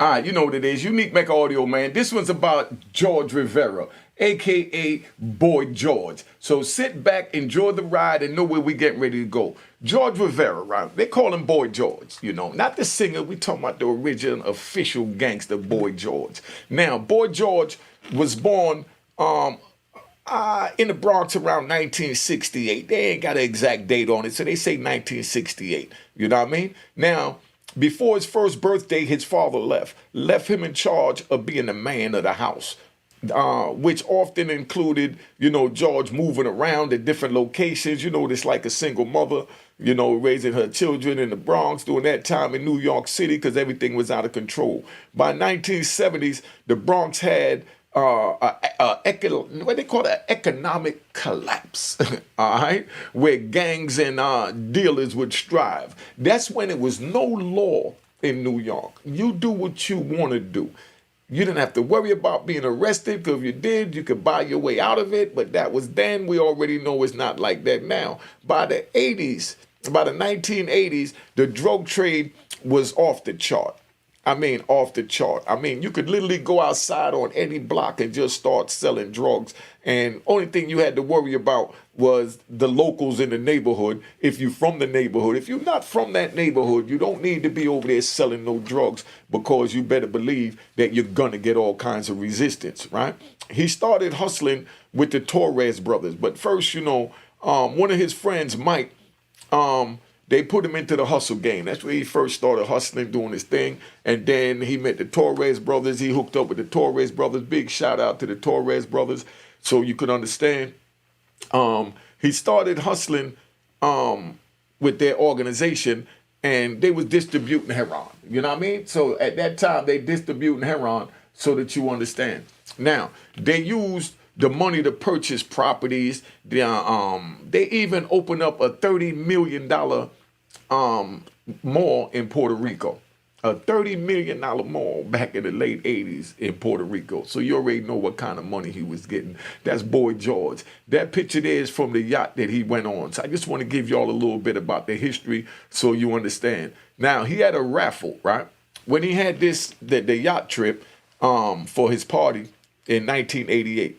All right, you know what it is. Unique Mecca Audio, man. This one's about George Rivera, a.k.a. Boy George. So sit back, enjoy the ride, and know where we getting ready to go. George Rivera, right? They call him Boy George, you know. Not the singer. We talking about the original official gangster Boy George. Now, Boy George was born in the Bronx around 1968. They ain't got an exact date on it, so they say 1968. You know what I mean? Now, before his first birthday, his father left him in charge of being the man of the house, which often included, you know, George moving around at different locations. You know, it's like a single mother, you know, raising her children in the Bronx during that time in New York City because everything was out of control. By 1970s, the Bronx had what they call an economic collapse, all right, where gangs and dealers would strive. That's when it was no law in New York. You do what you want to do. You didn't have to worry about being arrested, because if you did, you could buy your way out of it, but that was then. We already know it's not like that now. By the 80s, by the 1980s, the drug trade was off the chart. I mean, off the chart. I mean, you could literally go outside on any block and just start selling drugs. And only thing you had to worry about was the locals in the neighborhood. If you're from the neighborhood, if you're not from that neighborhood, you don't need to be over there selling no drugs, because you better believe that you're going to get all kinds of resistance, right? He started hustling with the Torres brothers. But first, you know, one of his friends, Mike, they put him into the hustle game. That's where he first started hustling, doing his thing. And then he met the Torres brothers. He hooked up with the Torres brothers. Big shout out to the Torres brothers, so you could understand. He started hustling with their organization, and they was distributing heroin. You know what I mean? So at that time, they distributing heroin, so that you understand. Now, they used the money to purchase properties. They even opened up a $30 million mall in Puerto Rico. A $30 million mall back in the late 80s in Puerto Rico. So you already know what kind of money he was getting. That's Boy George. That picture there is from the yacht that he went on. So I just want to give y'all a little bit about the history so you understand. Now, he had a raffle, right? When he had the yacht trip for his party in 1988.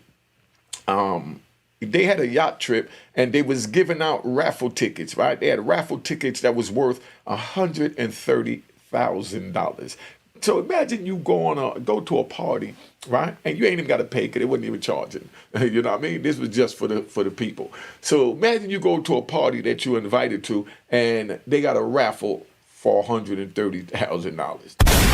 They had a yacht trip, and they was giving out raffle tickets, right? They had raffle tickets that was worth $130,000. So imagine you go to a party, right? And you ain't even got to pay, because they wasn't even charging. You know what I mean? This was just for the people. So imagine you go to a party that you invited to, and they got a raffle for $130,000.